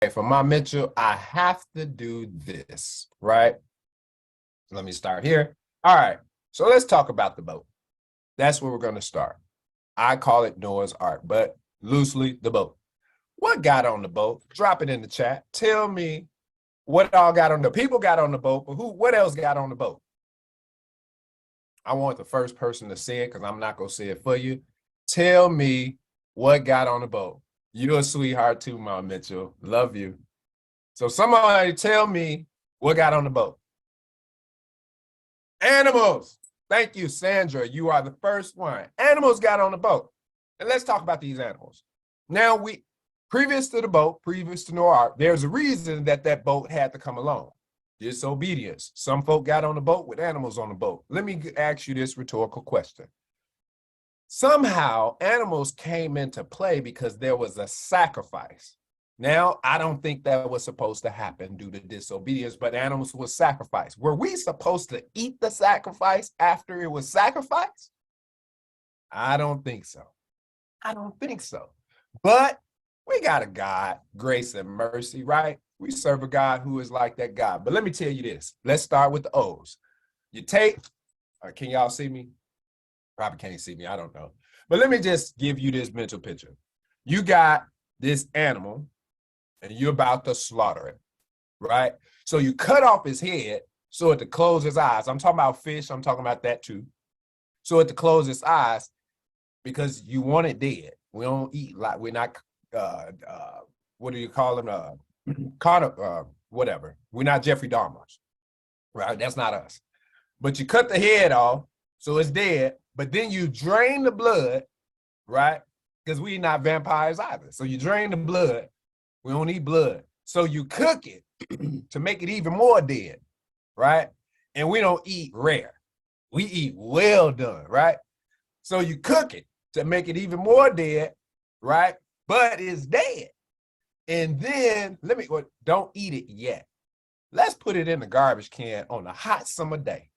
For my Mitchell, I have to do this, right? Let me start here. All right, so let's talk about the boat. That's where we're going to start. I call it Noah's Ark, but loosely the boat. What got on the boat? Drop it in the chat. Tell me what all got on the people got on the boat, but what else got on the boat? I want the first person to say it because I'm not going to say it for you. Tell me what got on the boat. You're a sweetheart too, Mom Mitchell. Love you. So somebody tell me what got on the boat. Animals. Thank you, Sandra. You are the first one. Animals got on the boat. And let's talk about these animals. Now, previous to the boat, previous to Noah's Ark, there's a reason that boat had to come along. Disobedience. Some folk got on the boat with animals on the boat. Let me ask you this rhetorical question. Somehow, animals came into play because there was a sacrifice. Now, I don't think that was supposed to happen due to disobedience, but animals were sacrificed. Were we supposed to eat the sacrifice after it was sacrificed? I don't think so. I don't think so. But we got a God, grace and mercy, right? We serve a God who is like that God. But let me tell you this. Let's start with the O's. You take, can y'all see me? Probably can't see me, I don't know. But let me just give you this mental picture. You got this animal and you're about to slaughter it, right? So you cut off his head so it to close his eyes. I'm talking about fish, I'm talking about that too. So it to close his eyes because you want it dead. We don't eat like, we're not, what do you call them? Whatever. We're not Jeffrey Dahmers, right? That's not us. But you cut the head off so it's dead, but then you drain the blood, right? Because we're not vampires either. So you drain the blood. We don't eat blood. So you cook it to make it even more dead, right? And we don't eat rare. We eat well done, right? So you cook it to make it even more dead, right? But it's dead. And then, don't eat it yet. Let's put it in the garbage can on a hot summer day,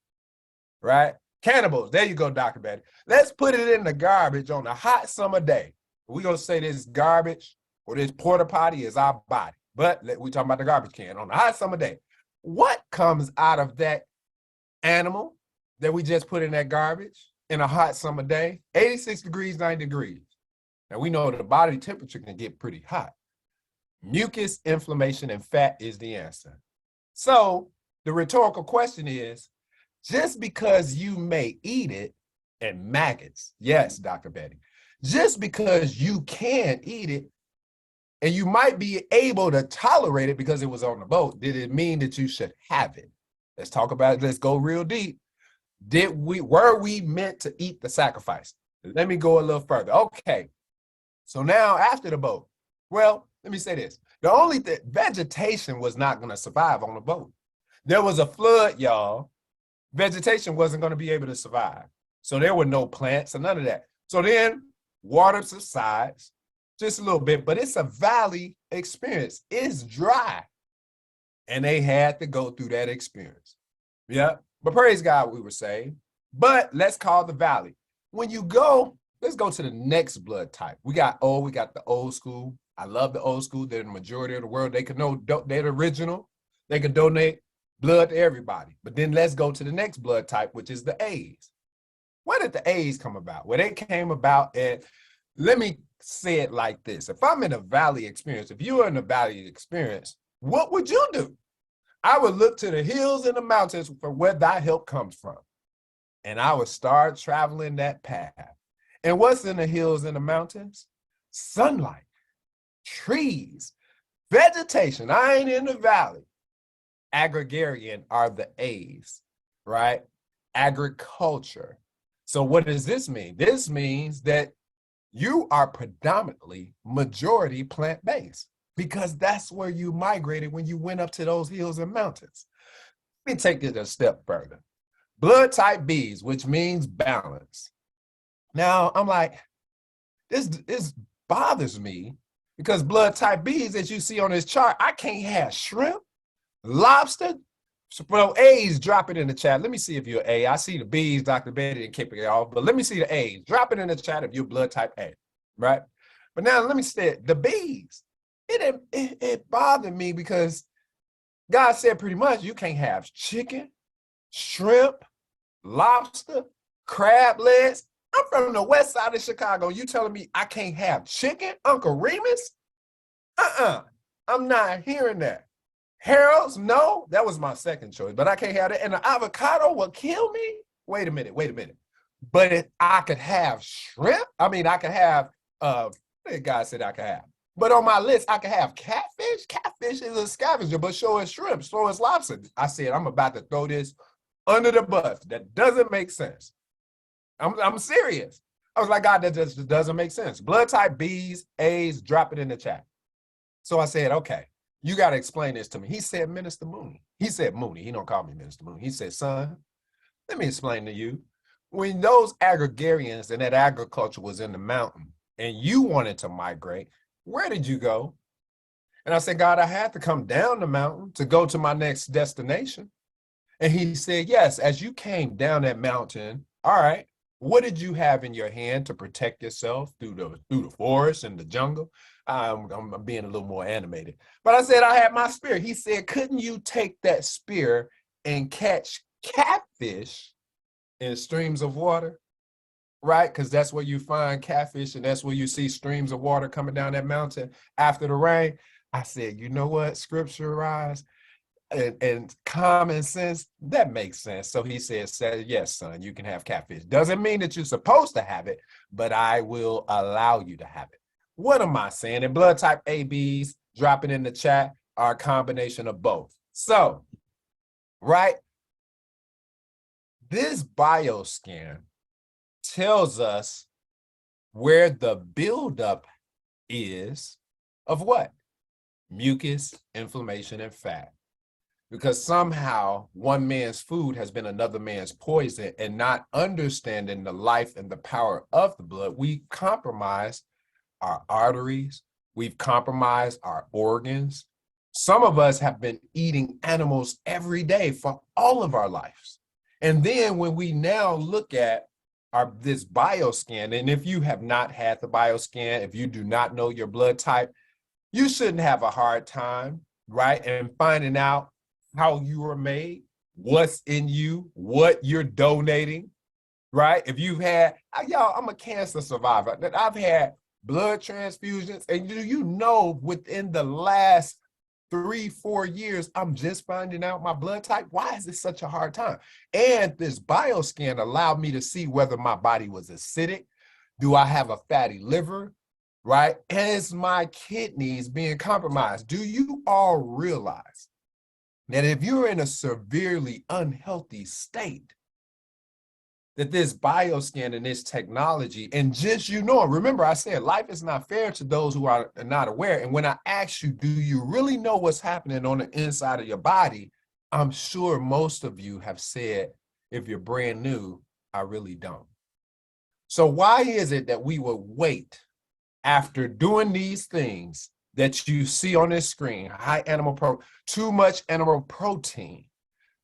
right? Cannibals, there you go, Dr. Betty. Let's put it in the garbage on a hot summer day. We're going to say this garbage or this porta potty is our body. But we're talking about the garbage can on a hot summer day. What comes out of that animal that we just put in that garbage in a hot summer day? 86 degrees, 90 degrees. Now, we know the body temperature can get pretty hot. Mucus, inflammation, and fat is the answer. So the rhetorical question is, just because you may eat it, and maggots, yes, Dr. Betty, just because you can eat it, and you might be able to tolerate it because it was on the boat, did it mean that you should have it? Let's talk about it. Let's go real deep. Were we meant to eat the sacrifice? Let me go a little further. Okay, so now after the boat, well, let me say this. Vegetation was not going to survive on the boat. There was a flood, y'all. Vegetation wasn't going to be able to survive. So there were no plants and none of that. So then water subsides just a little bit, but it's a valley experience. It's dry. And they had to go through that experience. Yeah, but praise God we were saved. But let's call the valley. When you go, let's go to the next blood type. We got the old school. I love the old school. They're the majority of the world. They can know they're the original. They can donate blood to everybody. But then let's go to the next blood type, which is the A's. Where did the A's come about? Well, they came about at, let me say it like this. If I'm in a valley experience, if you are in a valley experience, what would you do? I would look to the hills and the mountains for where thy help comes from. And I would start traveling that path. And what's in the hills and the mountains? Sunlight, trees, vegetation. I ain't in the valley. Agrarian are the A's, right? Agriculture. So what does this mean? This means that you are predominantly majority plant-based because that's where you migrated when you went up to those hills and mountains. Let me take it a step further. Blood type B's, which means balance. Now, I'm like, this bothers me because blood type B's, as you see on this chart, I can't have shrimp, lobster. So A's, drop it in the chat. Let me see if you're A. I see the B's, Dr. Betty, and kicking it off, but let me see the A's. Drop it in the chat if you're blood type A, right? But now let me say the B's. it bothered me because God said pretty much you can't have chicken, shrimp, lobster, crab legs. I'm from the west side of Chicago. You telling me I can't have chicken, Uncle Remus? I'm not hearing that. Harold's, no, that was my second choice, but I can't have that. And the avocado will kill me. Wait a minute. But if I could have shrimp, I mean, I could have, God said I could have. But on my list, I could have catfish. Catfish is a scavenger, but so is shrimp, so is lobster. I said, I'm about to throw this under the bus. That doesn't make sense. I'm serious. I was like, God, that just doesn't make sense. Blood type B's, A's, drop it in the chat. So I said, okay, you got to explain this to me. He said, Minister Mooney. He said Mooney. He don't call me Minister Mooney. He said, son, let me explain to you. When those agrarians and that agriculture was in the mountain and you wanted to migrate, where did you go? And I said, God, I had to come down the mountain to go to my next destination. And he said, yes, as you came down that mountain, all right, what did you have in your hand to protect yourself through the forest and the jungle? I'm being a little more animated. But I said, I had my spear. He said, couldn't you take that spear and catch catfish in streams of water? Right? Because that's where you find catfish and that's where you see streams of water coming down that mountain after the rain. I said, you know what? Scripture-wise and common sense, that makes sense. So he said, yes, son, you can have catfish. Doesn't mean that you're supposed to have it, but I will allow you to have it. What am I saying? And blood type ABs, drop it in the chat, are a combination of both. So, right? This bioscan tells us where the buildup is of what? Mucus, inflammation, and fat. Because somehow one man's food has been another man's poison, and not understanding the life and the power of the blood, we compromise our arteries, we've compromised our organs. Some of us have been eating animals every day for all of our lives. And then when we now look at this bioscan, and if you have not had the bioscan, if you do not know your blood type, you shouldn't have a hard time, right? And finding out how you were made, what's in you, what you're donating, right? If you've had, y'all, I'm a cancer survivor. I've had blood transfusions, and you know, within the last 3-4 years, I'm just finding out my blood type. Why is this such a hard time? And this bioscan allowed me to see whether my body was acidic. Do I have a fatty liver, right? Is my kidneys being compromised? Do you all realize that if you're in a severely unhealthy state, that this bioscan and this technology, and just, remember I said life is not fair to those who are not aware. And when I ask you, do you really know what's happening on the inside of your body? I'm sure most of you have said, if you're brand new, I really don't. So why is it that we would wait after doing these things that you see on this screen, too much animal protein,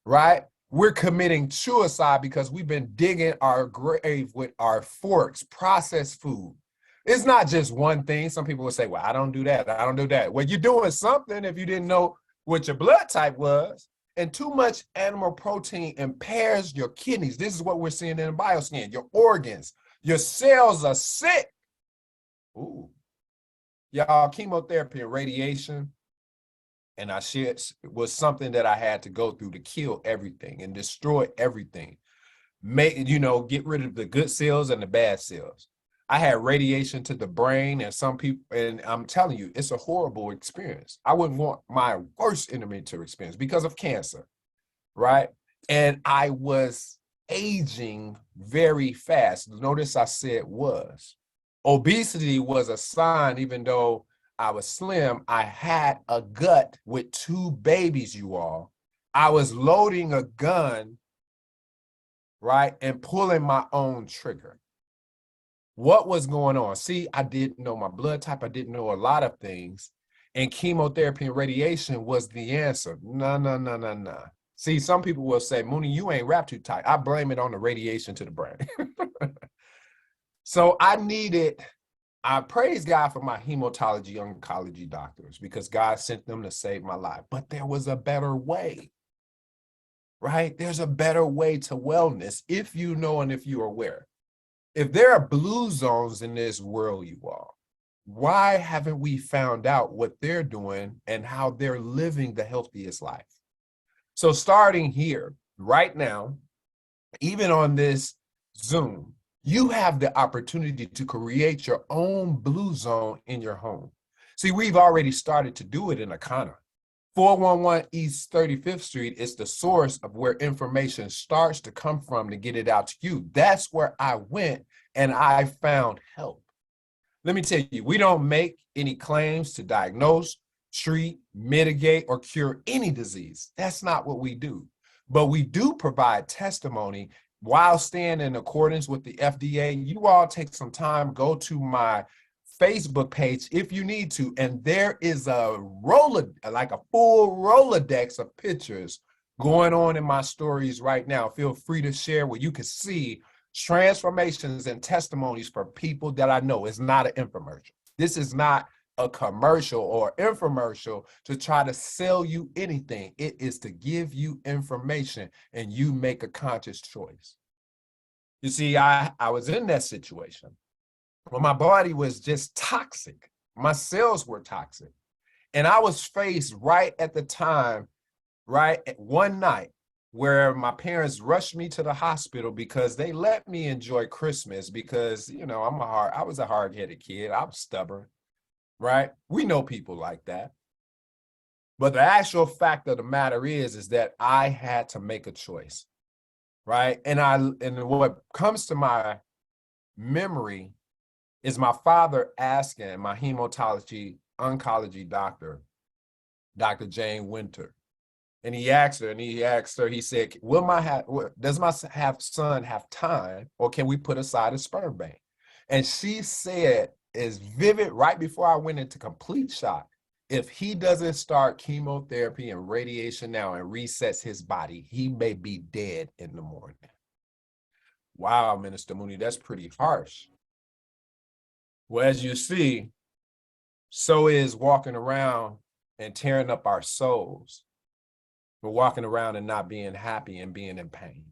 right? We're committing suicide because we've been digging our grave with our forks, processed food. It's not just one thing. Some people will say, well, I don't do that. I don't do that. Well, you're doing something if you didn't know what your blood type was. And too much animal protein impairs your kidneys. This is what we're seeing in the bioscan. Your organs, your cells are sick. Ooh. Y'all, chemotherapy and radiation, and I shared, was something that I had to go through to kill everything and destroy everything. Get rid of the good cells and the bad cells. I had radiation to the brain, and some people, and I'm telling you, it's a horrible experience. I wouldn't want my worst enemy to experience because of cancer, right? And I was aging very fast. Notice I said was. Obesity was a sign. Even though I was slim, I had a gut with 2 babies, you all. I was loading a gun, right, and pulling my own trigger. What was going on? See, I didn't know my blood type. I didn't know a lot of things. And chemotherapy and radiation was the answer. No. See, some people will say, Mooney, you ain't wrapped too tight. I blame it on the radiation to the brain. So I needed I praise God for my hematology oncology doctors because God sent them to save my life. But there was a better way, right? There's a better way to wellness if you know and if you're aware. If there are blue zones in this world, you all, why haven't we found out what they're doing and how they're living the healthiest life? So starting here right now, even on this Zoom, you have the opportunity to create your own blue zone in your home. See, we've already started to do it in Akana. 411 East 35th Street is the source of where information starts to come from to get it out to you. That's where I went and I found help. Let me tell you, we don't make any claims to diagnose, treat, mitigate, or cure any disease. That's not what we do. But we do provide testimony while staying in accordance with the FDA. You all take some time, go to my Facebook page if you need to, and there is a like a full Rolodex of pictures going on in my stories right now. Feel free to share where you can see transformations and testimonies for people that I know. It's not an infomercial. This is not a commercial or infomercial to try to sell you anything. It is to give you information and you make a conscious choice. You see, I was in that situation. Well, my body was just toxic. My cells were toxic. And I was faced right at the time, right at one night, where my parents rushed me to the hospital because they let me enjoy Christmas because, you know, I was a hard-headed kid. I was stubborn, right? We know people like that. But the actual fact of the matter is that I had to make a choice, right? And what comes to my memory is my father asking my hematology oncology doctor, Dr. Jane Winter. And he asked her, he said, does my son have time, or can we put aside a sperm bank? And she said, is vivid right before I went into complete shock, if he doesn't start chemotherapy and radiation now and resets his body, he may be dead in the morning. Wow, Minister Mooney, that's pretty harsh. Well, as you see, so is walking around and tearing up our souls. We're walking around and not being happy and being in pain.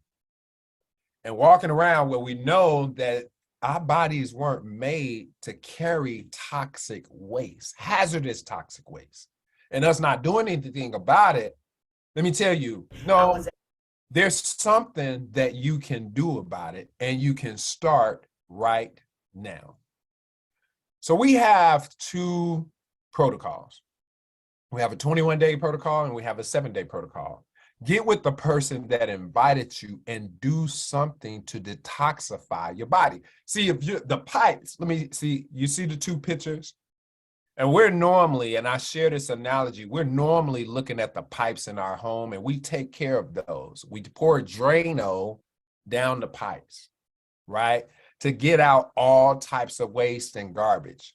And walking around where we know that our bodies weren't made to carry toxic waste, hazardous toxic waste, and us not doing anything about it. Let me tell you, no, there's something that you can do about it, and you can start right now. So we have two protocols. We have a 21-day protocol and we have a 7-day protocol. Get with the person that invited you and do something to detoxify your body. See, if you the pipes, let me see, you see the two pictures? And we're normally, and I share this analogy, we're normally looking at the pipes in our home and we take care of those. We pour Drano down the pipes, right? To get out all types of waste and garbage.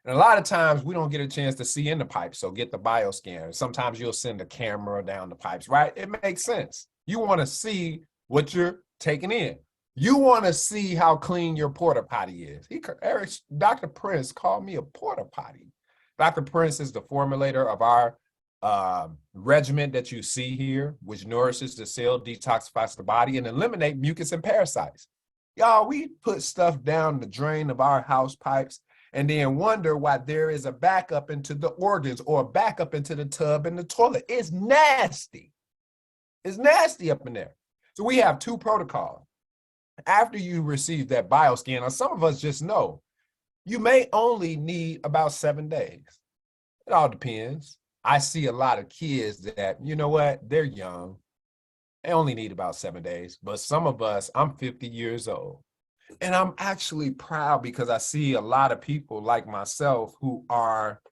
And a lot of times we don't get a chance to see in the pipes, so get the bioscan. Sometimes you'll send a camera down the pipes, right? It makes sense. You want to see what you're taking in. You want to see how clean your porta potty is. Dr. Prince called me a porta potty. Dr. Prince is the formulator of our regimen that you see here, which nourishes the cell, detoxifies the body, and eliminate mucus and parasites. Y'all, we put stuff down the drain of our house pipes and then wonder why there is a backup into the organs or a backup into the tub and the toilet. It's nasty. It's nasty up in there. So we have two protocols. After you receive that bioscan, or some of us just know, you may only need about 7 days. It all depends. I see a lot of kids that, you know what, they're young. They only need about 7 days. But some of us, I'm 50 years old. And I'm actually proud because I see a lot of people like myself who are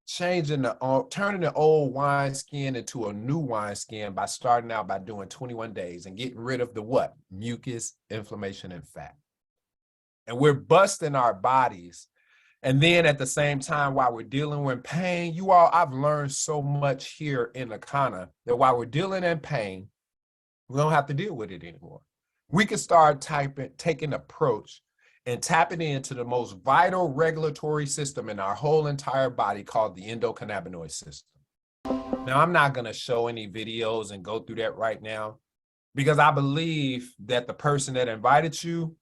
turning the old wineskin into a new wineskin by starting out by doing 21 days and getting rid of the what? Mucus, inflammation, and fat. And we're busting our bodies. And then at the same time, while we're dealing with pain, you all, I've learned so much here in Akana that while we're dealing in pain, we don't have to deal with it anymore. We can start taking approach and tapping into the most vital regulatory system in our whole entire body called the endocannabinoid system. Now, I'm not going to show any videos and go through that right now because I believe that the person that invited you,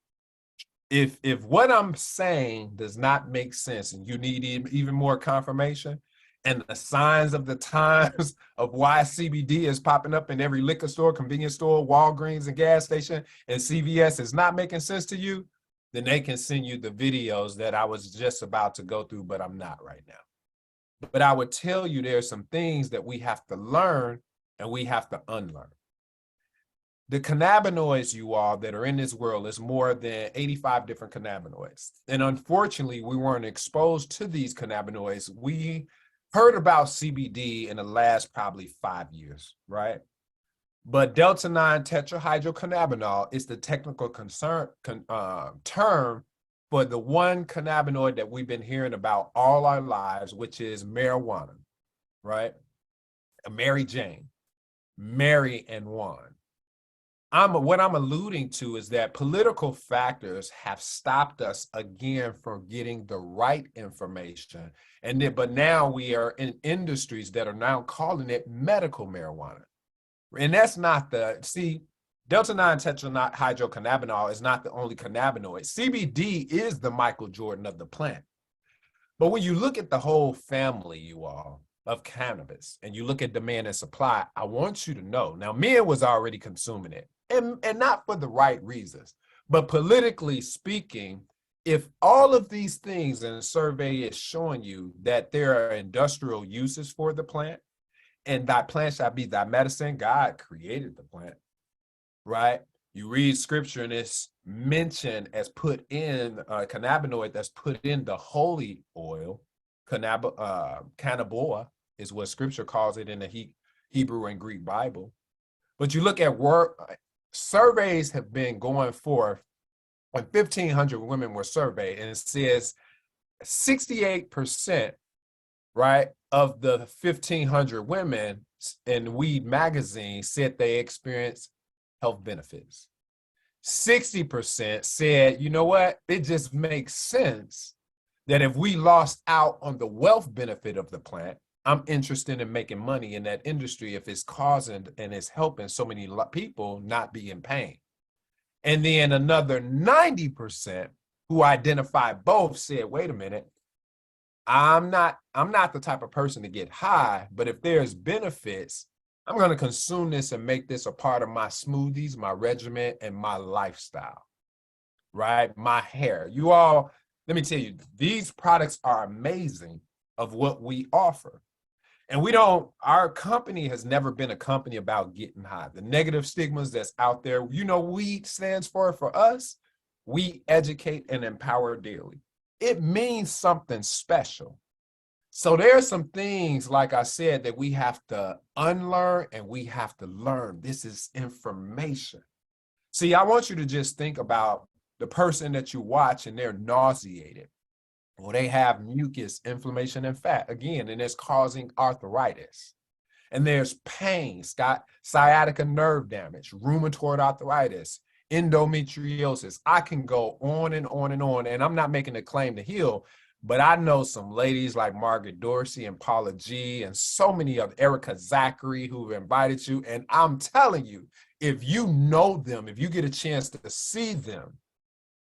if what I'm saying does not make sense and you need even more confirmation, and the signs of the times of why CBD is popping up in every liquor store, convenience store, Walgreens, and gas station, and CVS is not making sense to you, then they can send you the videos that I was just about to go through, but I'm not right now. But I would tell you there's some things that we have to learn and we have to unlearn. The cannabinoids, you all, that are in this world is more than 85 different cannabinoids. And unfortunately, we weren't exposed to these cannabinoids. We heard about CBD in the last probably 5 years, right? But delta-9 tetrahydrocannabinol is the technical term for the one cannabinoid that we've been hearing about all our lives, which is marijuana, right? Mary Jane, Mary and Juan. What I'm alluding to is that political factors have stopped us again from getting the right information. But now we are in industries that are now calling it medical marijuana. And that's not delta-9 tetrahydrocannabinol is not the only cannabinoid. CBD is the Michael Jordan of the plant. But when you look at the whole family, you all, of cannabis, and you look at demand and supply, I want you to know, now men was already consuming it, and not for the right reasons. But politically speaking, if all of these things in a survey is showing you that there are industrial uses for the plant, and thy plant shall be thy medicine, God created the plant, right? You read scripture and it's mentioned as put in cannabinoid that's put in the holy oil. Cannaboa is what scripture calls it in the Hebrew and Greek Bible. But you look at surveys have been going forth, when 1,500 women were surveyed, and it says 68%, right, of the 1,500 women in Weed magazine said they experienced health benefits. 60% said, you know what, it just makes sense that if we lost out on the wealth benefit of the plant, I'm interested in making money in that industry if it's causing and it's helping so many people not be in pain. And then another 90% who identified both said, wait a minute, I'm not the type of person to get high, but if there's benefits, I'm going to consume this and make this a part of my smoothies, my regimen, and my lifestyle, right? My hair. You all, let me tell you, these products are amazing of what we offer. And our company has never been a company about getting high. The negative stigmas that's out there, weed stands for us, we educate and empower daily. It means something special. So there are some things, like I said, that we have to unlearn and we have to learn. This is information. See, I want you to just think about the person that you watch and they're nauseated. Well, they have mucus, inflammation, and fat, again, and it's causing arthritis. And there's pain, sciatica nerve damage, rheumatoid arthritis, endometriosis. I can go on and on and on, and I'm not making a claim to heal, but I know some ladies like Margaret Dorsey and Paula G and so many of Erica Zachary who've invited you. And I'm telling you, if you know them, if you get a chance to see them,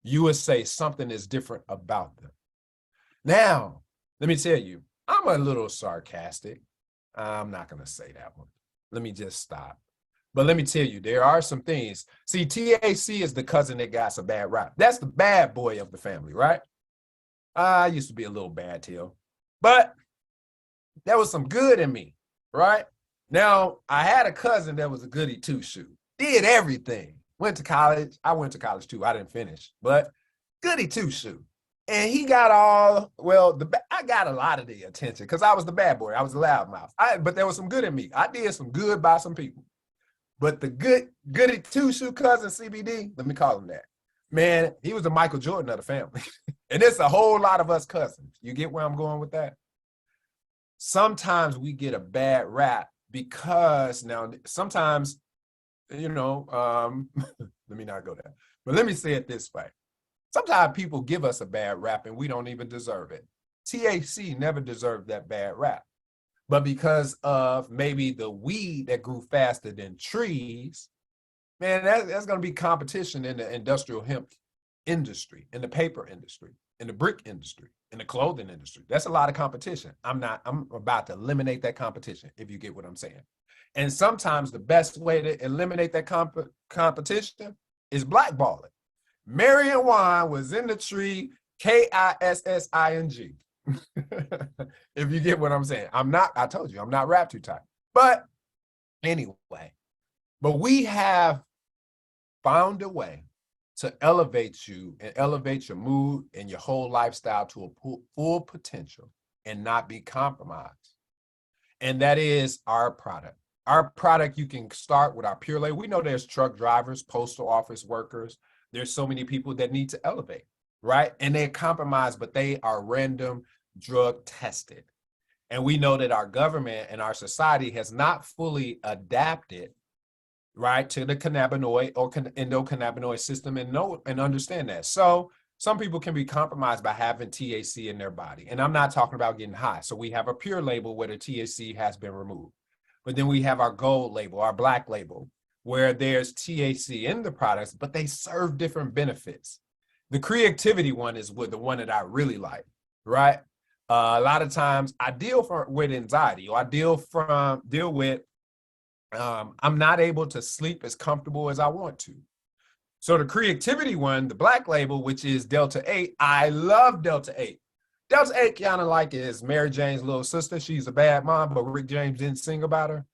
you would say something is different about them. Now, let me tell you, I'm a little sarcastic. I'm not going to say that one. Let me just stop. But let me tell you, there are some things. See, TAC is the cousin that got some bad rap. That's the bad boy of the family, right? I used to be a little bad tail, but there was some good in me, right? Now, I had a cousin that was a goody two-shoe, did everything, went to college. I went to college too. I didn't finish, but goody two-shoe. And he got I got a lot of the attention because I was the bad boy. I was the loudmouth. But there was some good in me. I did some good by some people. But the goody two-shoe cousin CBD, let me call him that. Man, he was the Michael Jordan of the family. And it's a whole lot of us cousins. You get where I'm going with that? Sometimes we get a bad rap because now sometimes, let me not go there. But let me say it this way. Sometimes people give us a bad rap and we don't even deserve it. THC never deserved that bad rap. But because of maybe the weed that grew faster than trees, man, that's going to be competition in the industrial hemp industry, in the paper industry, in the brick industry, in the clothing industry. That's a lot of competition. I'm about to eliminate that competition, if you get what I'm saying. And sometimes the best way to eliminate that competition is blackballing. Marion Wine was in the tree, Kissing. If you get what I'm saying. I told you, I'm not rap too tight. But anyway, but we have found a way to elevate you and elevate your mood and your whole lifestyle to a full potential and not be compromised. And that is our product. Our product, you can start with our Pure Label. We know there's truck drivers, postal office workers. There's so many people that need to elevate, right? And they're compromised, but they are random drug tested. And we know that our government and our society has not fully adapted, right, to the cannabinoid or endocannabinoid system and understand that. So some people can be compromised by having THC in their body. And I'm not talking about getting high. So we have a Pure Label where the THC has been removed. But then we have our Gold Label, our Black Label, where there's THC in the products, but they serve different benefits. The creativity one is the one that I really like, right? A lot of times I deal with anxiety, or I deal with I'm not able to sleep as comfortable as I want to. So the creativity one, the Black Label, which is Delta 8, I love Delta 8. Delta 8 kind of like is Mary Jane's little sister. She's a bad mom, but Rick James didn't sing about her.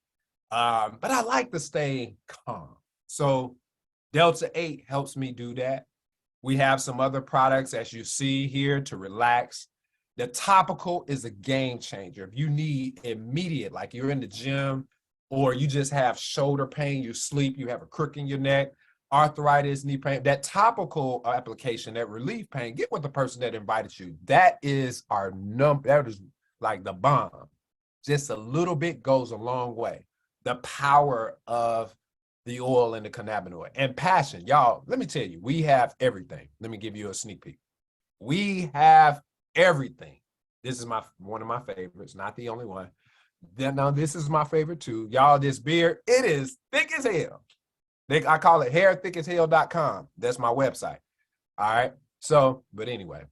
But I like to stay calm. So Delta 8 helps me do that. We have some other products, as you see here, to relax. The topical is a game changer. If you need immediate, like you're in the gym, or you just have shoulder pain, you sleep, you have a crook in your neck, arthritis, knee pain, that topical application, that relief pain, get with the person that invited you. That is our number. That is like the bomb. Just a little bit goes a long way. The power of the oil and the cannabinoid and passion. Y'all, let me tell you, we have everything. Let me give you a sneak peek. We have everything. This is one of my favorites, not the only one. Now, this is my favorite too. Y'all, this beard, it is thick as hell. I call it hairthickashell.com. That's my website. All right. So, but anyway,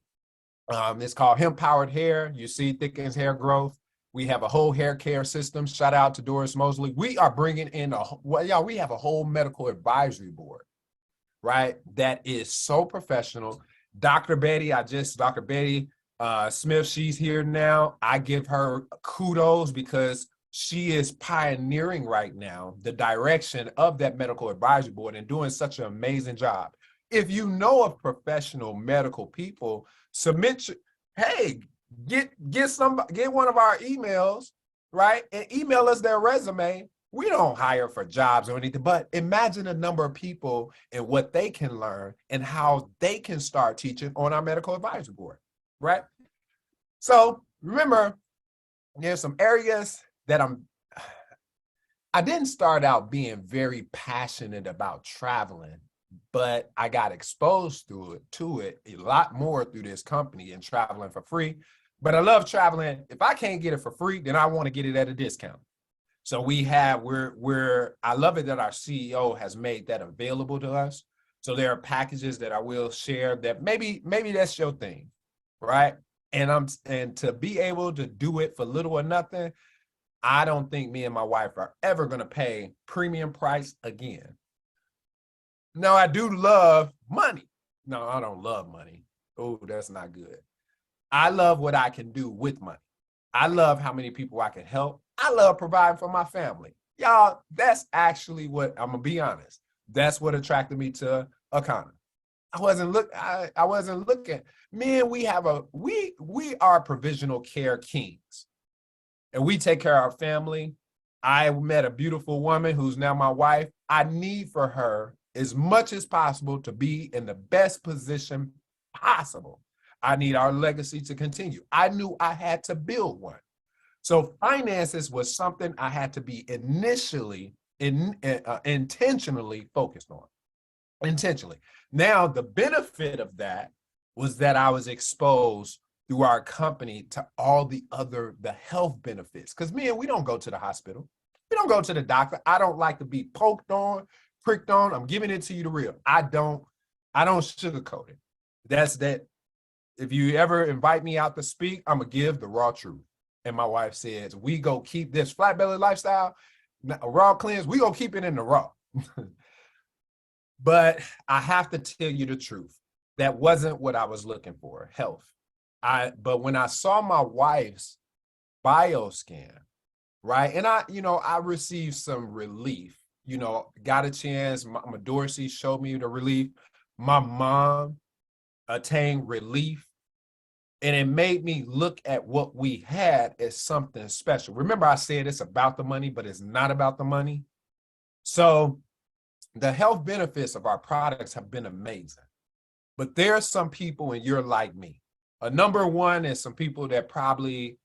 it's called Hemp Powered Hair. You see, thickens hair growth. We have a whole hair care system. Shout out to Doris Mosley. We are bringing in we have a whole medical advisory board, right? That is so professional. Dr. Betty Smith, she's here now. I give her kudos because she is pioneering right now the direction of that medical advisory board and doing such an amazing job. If you know of professional medical people, get one of our emails, right? And email us their resume. We don't hire for jobs or anything, but imagine the number of people and what they can learn and how they can start teaching on our medical advisory board, right? So remember, there's some areas that I didn't start out being very passionate about traveling, but I got exposed to it a lot more through this company and traveling for free. But I love traveling. If I can't get it for free, then I want to get it at a discount. So I love it that our CEO has made that available to us. So there are packages that I will share that maybe that's your thing, right? And to be able to do it for little or nothing, I don't think me and my wife are ever going to pay premium price again. No, I do love money. No, I don't love money. Oh, that's not good. I love what I can do with money. I love how many people I can help. I love providing for my family. Y'all, that's actually what, I'm going to be honest, that's what attracted me to Akana. I wasn't looking. Man, we are provisional care kings. And we take care of our family. I met a beautiful woman who's now my wife. I need for her as much as possible to be in the best position possible. I need our legacy to continue. I knew I had to build one. So finances was something I had to be intentionally focused on. Intentionally. Now, the benefit of that was that I was exposed through our company to all the health benefits. Because we don't go to the hospital. We don't go to the doctor. I don't like to be poked on, pricked on. I'm giving it to you the real. I don't sugarcoat it. That's that. If you ever invite me out to speak, I'm gonna give the raw truth. And my wife says, we go keep this flat belly lifestyle, raw cleanse, we gonna keep it in the raw. But I have to tell you the truth. That wasn't what I was looking for, health. But when I saw my wife's bioscan, right? And I received some relief, got a chance. My Dorsey showed me the relief. My mom attained relief. And it made me look at what we had as something special. Remember, I said it's about the money, but it's not about the money. So the health benefits of our products have been amazing. But there are some people, and you're like me. Number one is some people that probably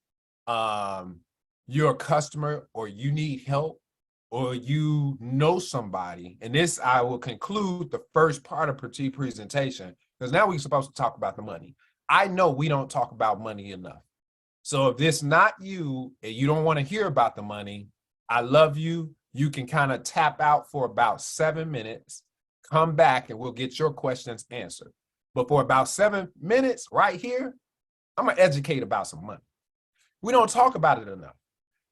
you're a customer or you need help or you know somebody. And this, I will conclude the first part of the presentation, because now we're supposed to talk about the money. I know we don't talk about money enough. So if this not you and you don't want to hear about the money, I love you. You can kind of tap out for about 7 minutes, come back, and we'll get your questions answered. But for about 7 minutes right here, I'm going to educate about some money. We don't talk about it enough.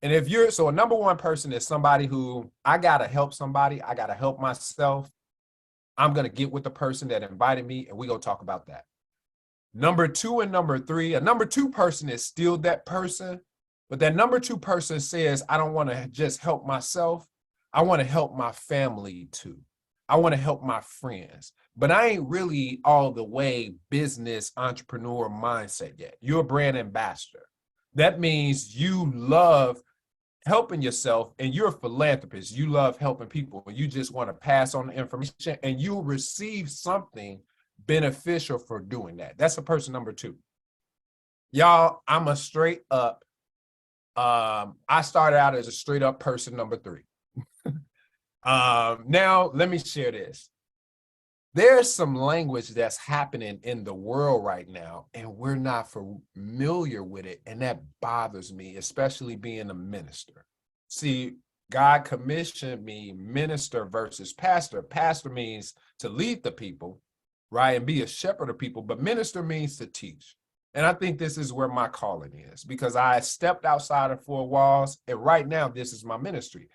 And so a number one person is somebody who, I got to help somebody. I got to help myself. I'm going to get with the person that invited me, and we're going to talk about that. Number two and number three, a number two person is still that person, but that number two person says, I don't want to just help myself. I want to help my family too. I want to help my friends, but I ain't really all the way business entrepreneur mindset yet. You're a brand ambassador. That means you love helping yourself and you're a philanthropist. You love helping people. You just want to pass on the information and you'll receive something beneficial for doing that. That's a person number two. Y'all, I'm a straight up, I started out as a straight up person number three. Now let me share this. There's some language that's happening in the world right now, and we're not familiar with it. And that bothers me, especially being a minister. See, God commissioned me minister versus pastor. Pastor means to lead the people, right? And be a shepherd of people, but minister means to teach. And I think this is where my calling is, because I stepped outside of four walls, and right now this is my ministry.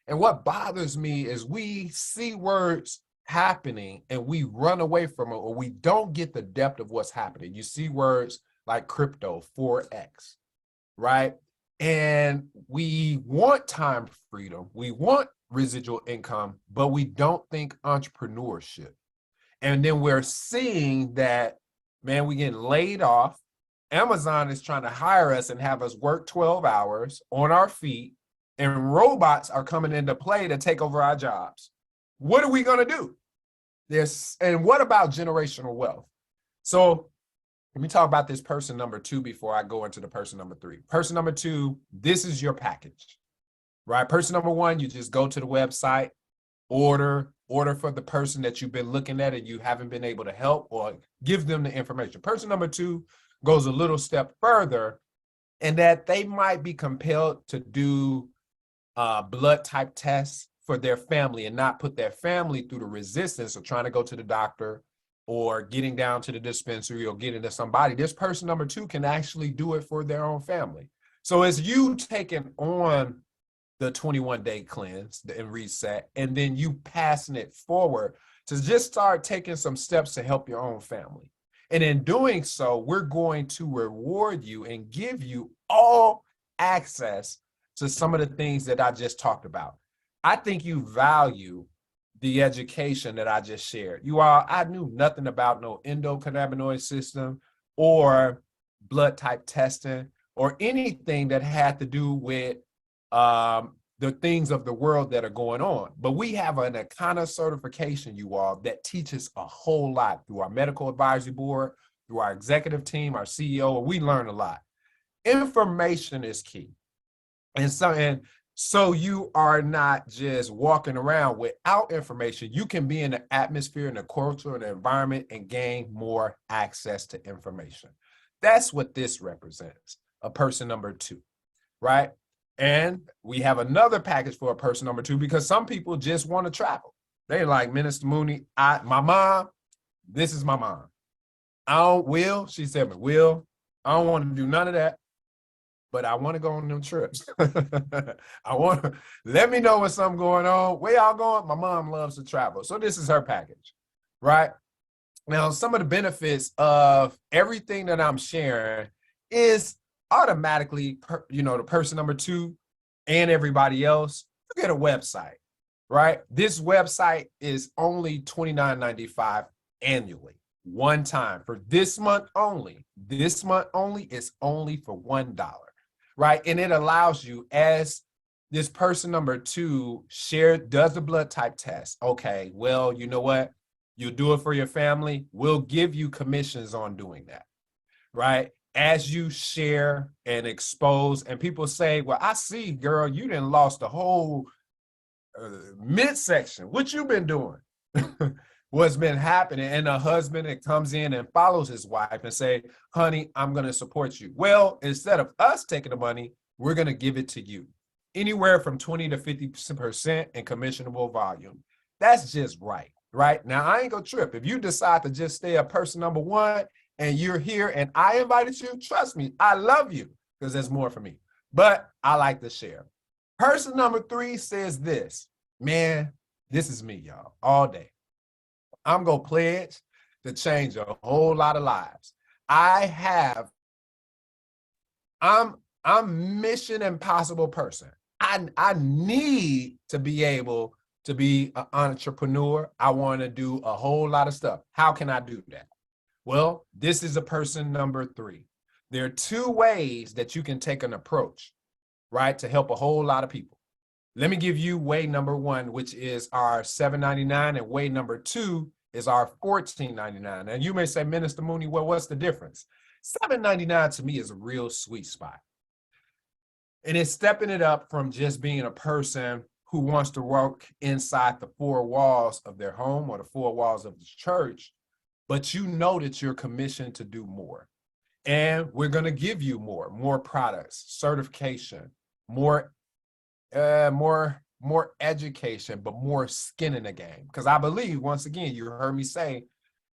And what bothers me is we see words happening and we run away from it, or we don't get the depth of what's happening. You see words like crypto, 4X, right? And we want time freedom, we want residual income, but we don't think entrepreneurship. And then we're seeing that, man, we getting laid off. Amazon is trying to hire us and have us work 12 hours on our feet, and robots are coming into play to take over our jobs. What are we going to do? And what about generational wealth? So let me talk about this person number two before I go into the person number three. Person number two, this is your package, right? Person number one, you just go to the website, order for the person that you've been looking at and you haven't been able to help, or give them the information. Person number two goes a little step further, and that they might be compelled to do blood type tests for their family and not put their family through the resistance of trying to go to the doctor or getting down to the dispensary or getting to somebody. This person number two can actually do it for their own family. So it's you taking on the 21-day cleanse and reset, and then you passing it forward to just start taking some steps to help your own family. And in doing so, we're going to reward you and give you all access to some of the things that I just talked about. I think you value the education that I just shared. I knew nothing about no endocannabinoid system or blood type testing or anything that had to do with the things of the world that are going on. But we have an Akana certification, that teaches a whole lot through our medical advisory board, through our executive team, our CEO, and we learn a lot. Information is key. And So you are not just walking around without information. You can be in the atmosphere and the culture and the environment and gain more access to information. That's what this represents, a person number 2, right? And we have another package for a person number 2 because some people just want to travel. They're like, Minister Mooney, my mom, this is my mom. She said, Will, I don't want to do none of that, but I want to go on them trips. Let me know when something going on. Where y'all going? My mom loves to travel. So this is her package, right? Now, some of the benefits of everything that I'm sharing is automatically, the person number 2 and everybody else, you get a website, right? This website is only $29.95 annually, one time for this month only. This month only is only for $1, right? And it allows you, as this person number 2 does the blood type test. Okay, well, you know what? You'll do it for your family. We'll give you commissions on doing that, right? As you share and expose, and people say, well, I see, girl, you done lost the whole midsection. What you been doing? What's been happening? And a husband that comes in and follows his wife and say, honey, I'm going to support you. Well, instead of us taking the money, we're going to give it to you. Anywhere from 20 to 50% in commissionable volume. That's just right. Right now, I ain't gonna trip. If you decide to just stay a person number 1 and you're here and I invited you, trust me, I love you because there's more for me. But I like to share. Person number 3 says this, man, this is me, y'all, all day. I'm gonna pledge to change a whole lot of lives. I'm mission impossible person. I need to be able to be an entrepreneur. I want to do a whole lot of stuff. How can I do that? Well, this is a person number 3. There are 2 ways that you can take an approach, right, to help a whole lot of people. Let me give you way number 1, which is our $7.99, and way number 2 is our $14.99. And you may say, Minister Mooney, well, what's the difference? $7.99 to me is a real sweet spot. And it's stepping it up from just being a person who wants to work inside the 4 walls of their home or the 4 walls of the church, but you know that you're commissioned to do more. And we're going to give you more products, certification, more education, but more skin in the game. Because I believe, once again, you heard me say,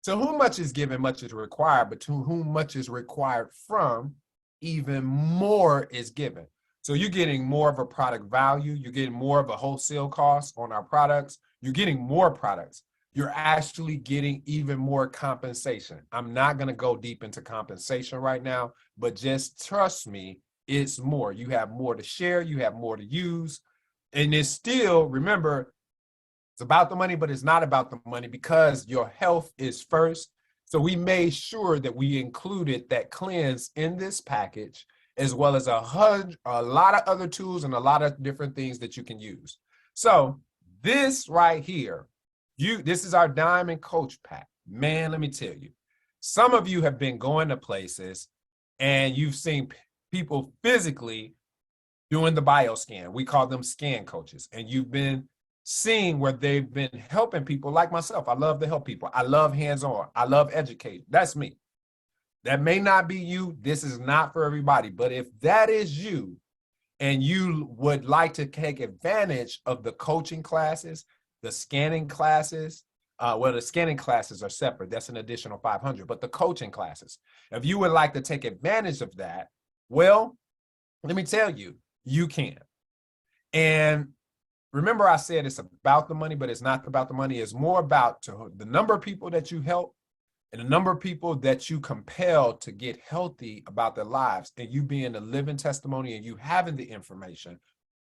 to whom much is given, much is required, but to whom much is required from, even more is given. So you're getting more of a product value. You're getting more of a wholesale cost on our products. You're getting more products. You're actually getting even more compensation. I'm not going to go deep into compensation right now, but just trust me, it's more. You have more to share. You have more to use. And it's still, remember, it's about the money, but it's not about the money because your health is first. So we made sure that we included that cleanse in this package, as well as a lot of other tools and a lot of different things that you can use. So this right here, this is our Diamond Coach Pack. Man, let me tell you, some of you have been going to places and you've seen people physically doing the bioscan. We call them scan coaches. And you've been seeing where they've been helping people like myself. I love to help people. I love hands-on. I love educate. That's me. That may not be you. This is not for everybody. But if that is you and you would like to take advantage of the coaching classes, the scanning classes, the scanning classes are separate. That's an additional $500. But the coaching classes, if you would like to take advantage of that, well, let me tell you, you can. And remember I said it's about the money, but it's not about the money. It's more about the number of people that you help and the number of people that you compel to get healthy about their lives, and you being a living testimony and you having the information,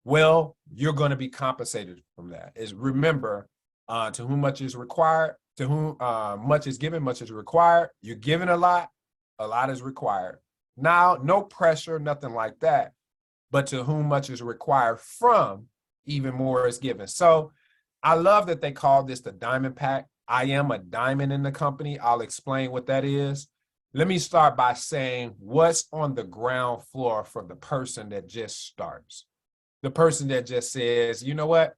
well, you're going to be compensated from that. Remember, to whom much is required, to whom much is given, much is required. You're given a lot is required. Now, no pressure, nothing like that, but to whom much is required from, even more is given. So I love that they call this the Diamond Pack. I am a diamond in the company. I'll explain what that is. Let me start by saying what's on the ground floor for the person that just starts. the person that just says, you know what,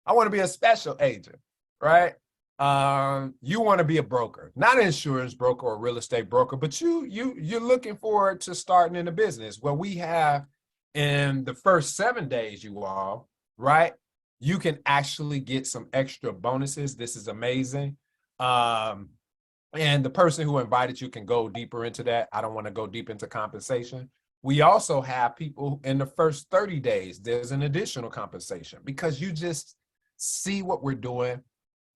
I want to be a special agent, right? You want to be a broker, not an insurance broker or real estate broker, but you're looking forward to starting in a business. Well, we have in the first 7 days, you all, right? You can actually get some extra bonuses. This is amazing. And the person who invited you can go deeper into that. I don't want to go deep into compensation. We also have people in the first 30 days, there's an additional compensation because you just see what we're doing.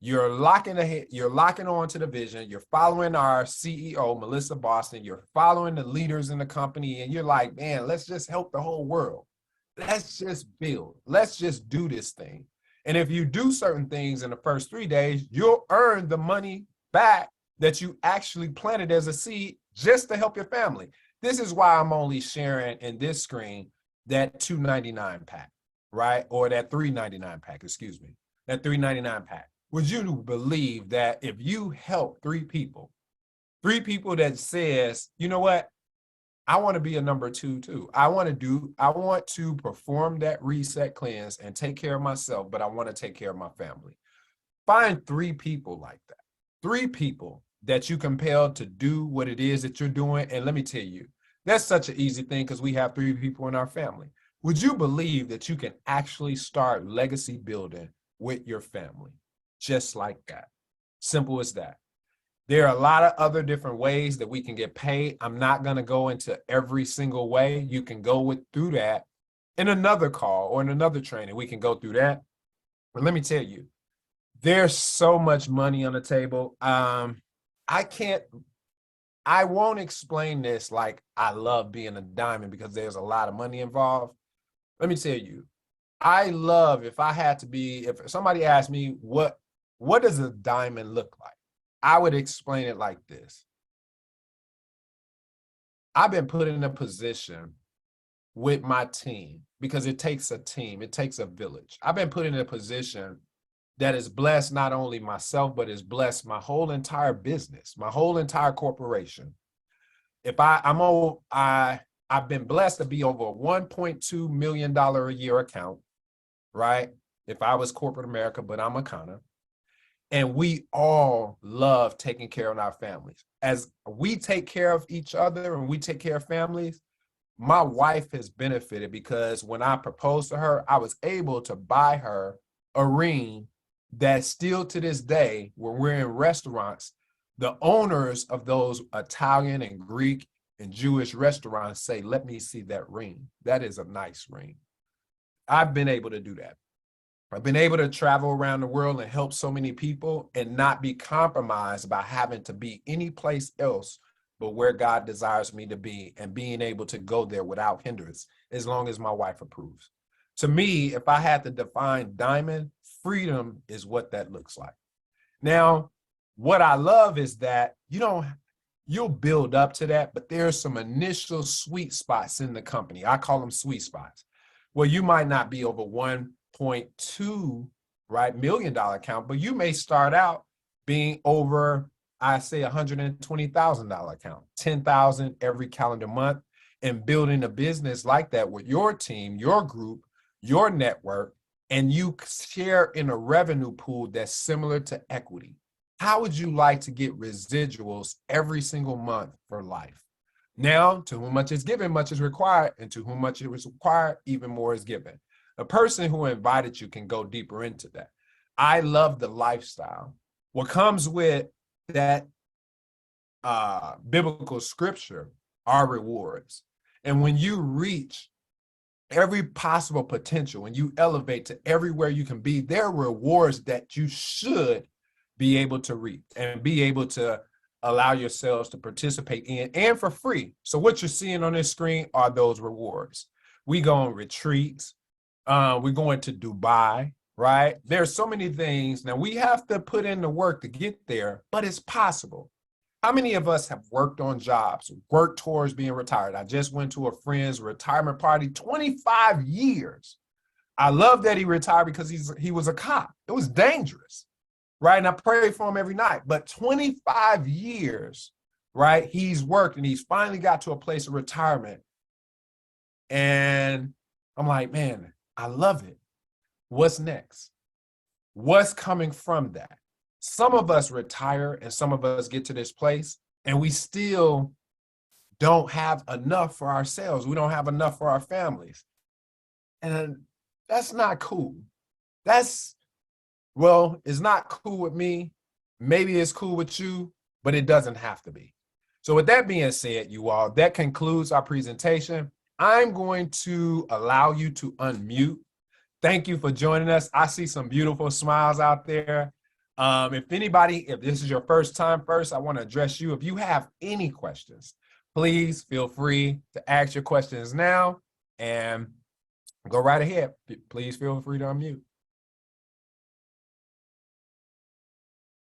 You're locking ahead, you're locking on to the vision. You're following our CEO, Melissa Boston. You're following the leaders in the company, and you're like, man, let's just help the whole world. Let's just build. Let's just do this thing. And if you do certain things in the first 3 days, you'll earn the money back that you actually planted as a seed just to help your family. This is why I'm only sharing in this screen that $2.99 pack, right? Or that $3.99 pack, excuse me, that $3.99 pack. Would you believe that if you help three people that says, you know what, I want to be a number two too. I want to perform that reset cleanse and take care of myself, but I want to take care of my family. Find 3 people like that. 3 people that you compelled to do what it is that you're doing. And let me tell you, that's such an easy thing because we have 3 people in our family. Would you believe that you can actually start legacy building with your family? Just like that. Simple as that. There are a lot of other different ways that we can get paid. I'm not going to go into every single way. You can go through that in another call or in another training. We can go through that. But let me tell you, there's so much money on the table. I won't explain this like I love being a diamond because there's a lot of money involved. Let me tell you, I love if somebody asked me what does a diamond look like? I would explain it like this. I've been put in a position with my team because it takes a team, it takes a village. I've been put in a position that has blessed not only myself, but has blessed my whole entire business, my whole entire corporation. I've been blessed to be over a $1.2 million a year account, right? If I was corporate America, but I'm a Kana. And we all love taking care of our families. As we take care of each other and we take care of families, my wife has benefited because when I proposed to her, I was able to buy her a ring that still to this day, when we're in restaurants, the owners of those Italian and Greek and Jewish restaurants say, let me see that ring. That is a nice ring. I've been able to do that. I've been able to travel around the world and help so many people and not be compromised by having to be any place else but where God desires me to be and being able to go there without hindrance, as long as my wife approves. To me, if I had to define diamond, freedom is what that looks like. Now, what I love is that you'll build up to that, but there's some initial sweet spots in the company. I call them sweet spots, where you might not be over $1.2 million account, but you may start out being over, I say, $120,000 account, 10,000 every calendar month, and building a business like that with your team, your group, your network, and you share in a revenue pool that's similar to equity. How would you like to get residuals every single month for life? Now, to whom much is given, much is required, and to whom much is required, even more is given. The person who invited you can go deeper into that. I love the lifestyle. What comes with that biblical scripture are rewards. And when you reach every possible potential and you elevate to everywhere you can be, there are rewards that you should be able to reap and be able to allow yourselves to participate in, and for free. So what you're seeing on this screen are those rewards. We go on retreats. We're going to Dubai, right? There's so many things. Now, we have to put in the work to get there, but it's possible. How many of us have worked on jobs, worked towards being retired? I just went to a friend's retirement party, 25 years. I love that he retired because he was a cop. It was dangerous, right? And I pray for him every night. But 25 years, right? He's worked and he's finally got to a place of retirement. And I'm like, man, I love it. What's next? What's coming from that? Some of us retire and some of us get to this place and we still don't have enough for ourselves. We don't have enough for our families. And that's not cool. Well, it's not cool with me. Maybe it's cool with you, but it doesn't have to be. So with that being said, you all, that concludes our presentation. I'm going to allow you to unmute. Thank you for joining us. I see some beautiful smiles out there. If this is your first time, I want to address you. If you have any questions, please feel free to ask your questions now and go right ahead. Please feel free to unmute.